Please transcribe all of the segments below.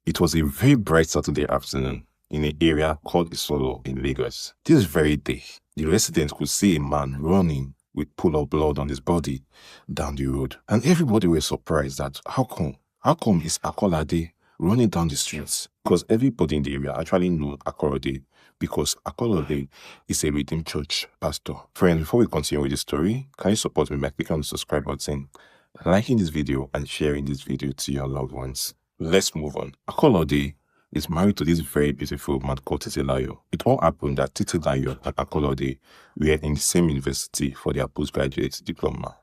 It was a very bright Saturday afternoon in an area called Isolo in Lagos. This very day, the residents could see a man running with pool of blood on his body down the road. And everybody was surprised that how come is Akolade running down the streets? Because everybody in the area actually knew Akolade because Akolade is a Redeemed Church pastor. Friends, before we continue with the story, can you support me by clicking on the subscribe button, liking this video and sharing this video to your loved ones? Let's move on. Akolade is married to this very beautiful man called Titilayo. It all happened that Titilayo and Akolade were in the same university for their postgraduate diploma.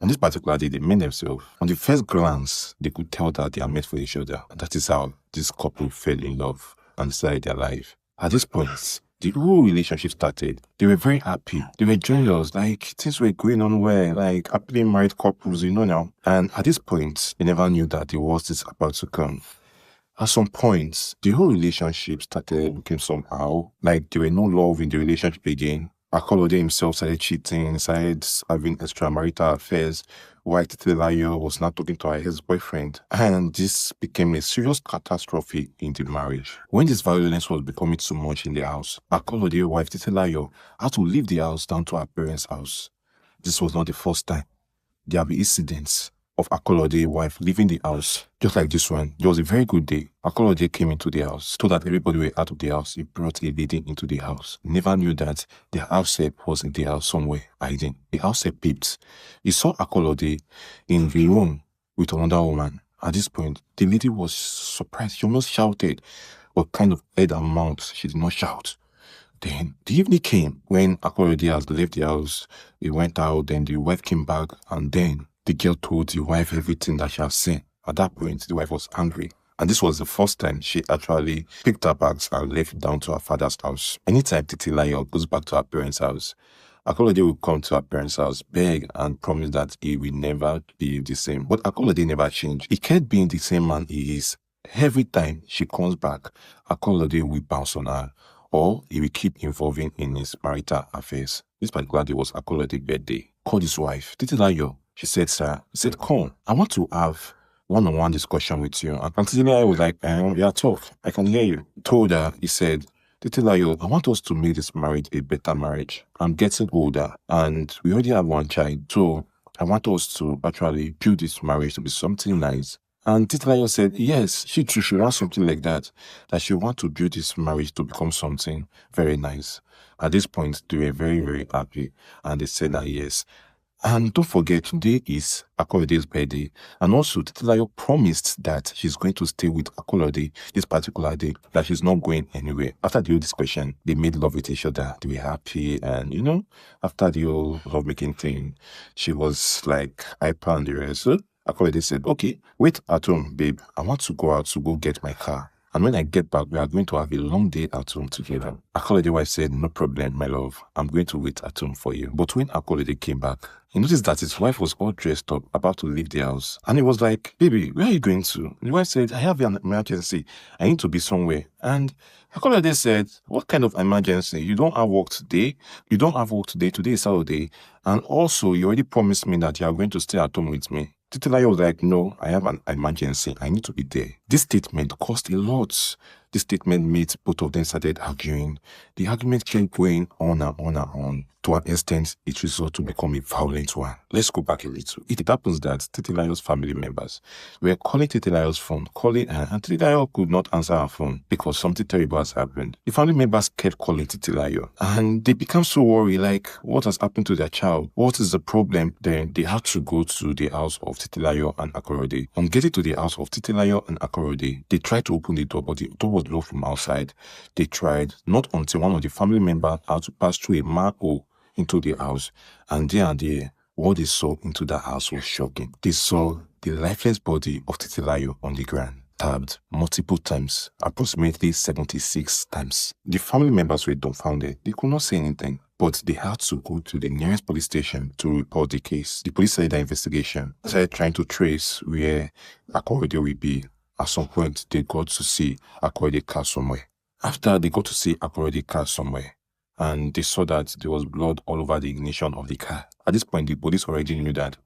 On this particular day, they met themselves. On the first glance, they could tell that they are meant for each other. And that is how this couple fell in love and started their life. At this point, the whole relationship started. They were very happy. They were joyous. Like, things were going on well. Like, happily married couples, now. And at this point, they never knew that the worst is about to come. At some point, the whole relationship started looking somehow. Like, there were no love in the relationship again. Akolade himself started cheating, started having extramarital affairs, while Titilayo was not talking to her ex-boyfriend. And this became a serious catastrophe in the marriage. When this violence was becoming too much in the house, Akolade's wife Titilayo had to leave the house down to her parents' house. This was not the first time. There have been incidents of Akolade's wife leaving the house, just like this one. It was a very good day. Akolade came into the house, told that everybody were out of the house. He brought a lady into the house. He never knew that the house help was in the house somewhere, hiding. The house help peeped. He saw Akolade in the room with another woman. At this point, the lady was surprised. She almost shouted, but kind of held her mouth. She did not shout. Then the evening came when Akolade has left the house. He went out, then the wife came back, and then the girl told the wife everything that she had seen. At that point, the wife was angry. And this was the first time she actually picked her bags and left down to her father's house. Anytime Titilayo goes back to her parents' house, Akolade will come to her parents' house, beg and promise that he will never be the same. But Akolade never changed. He kept being the same man he is. Every time she comes back, Akolade will bounce on her, or he will keep involving in his marital affairs. This particular day was Akolade's birthday. Called his wife, Titilayo. She said, "Sir," he said, "Come, I want to have one-on-one discussion with you." And Titilayo was like, "Yeah, talk. I can hear you." Told her, he said, "Titilayo, I want us to make this marriage a better marriage. I'm getting older and we already have one child. So I want us to actually build this marriage to be something nice." And Titilayo said, yes, she too should want something like that. That she want to build this marriage to become something very nice. At this point, they were very, very happy. And they said that yes. And don't forget, today is Akolade's birthday. And also, Titilayo promised that she's going to stay with Akolade this particular day, that she's not going anywhere. After the whole discussion, they made love with each other. They were happy. And, after the whole lovemaking thing, she was like hyper and the rest. So Akolade said, "Okay, wait at home, babe. I want to go out to go get my car. And when I get back, we are going to have a long day at home together." Akolade's wife said, "No problem, my love. I'm going to wait at home for you." But when Akolade came back, he noticed that his wife was all dressed up, about to leave the house. And he was like, "Baby, where are you going to?" The wife said, "I have an emergency. I need to be somewhere." And Akolade said, "What kind of emergency? You don't have work today. You don't have work today. Today is Saturday. And also, you already promised me that you are going to stay at home with me." Titilayo was like, "No, I have an emergency. I need to be there." This statement cost a lot. This statement made both of them started arguing. The argument kept going on and on and on. To an extent, it resulted to become a violent one. Let's go back a little. It happens that Titilayo's family members were calling Titilayo's phone, calling her, and Titilayo could not answer her phone because something terrible has happened. The family members kept calling Titilayo, and they became so worried, like, what has happened to their child? What is the problem? Then they had to go to the house of Titilayo and Akolade. On getting to the house of Titilayo and Akolade, they tried to open the door, but the door was locked from outside. They tried, not until one of the family members had to pass through a manhole into the house, and there, what they saw into the house was shocking. They saw the lifeless body of Titilayo on the ground, stabbed multiple times, approximately 76 times. The family members were dumbfounded. They could not say anything, but they had to go to the nearest police station to report the case. The police started the investigation, started trying to trace where Akolade will be. At some point, they got to see Akolade's car somewhere. After they got to see Akolade's car somewhere, and they saw that there was blood all over the ignition of the car. At this point, the police already knew that,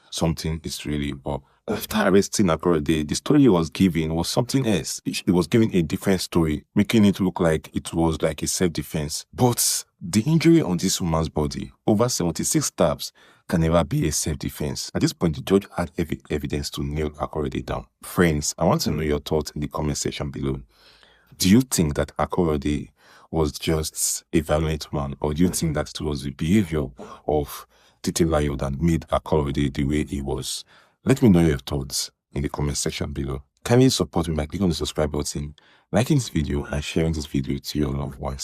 something is really up. After arresting Akorede, the story he was giving was something else. He was giving a different story, making it look like it was like a self-defense. But the injury on this woman's body, over 76 stabs, can never be a self-defense. At this point, the judge had evidence to nail Akorede down. Friends, I want to know your thoughts in the comment section below. Do you think that Akorede was just a violent man, or do you think that it was the behavior of Titilayo that made Akorede the way he was? Let me know your thoughts in the comment section below. Kindly support me by clicking on the subscribe button, liking this video, and sharing this video to your loved ones.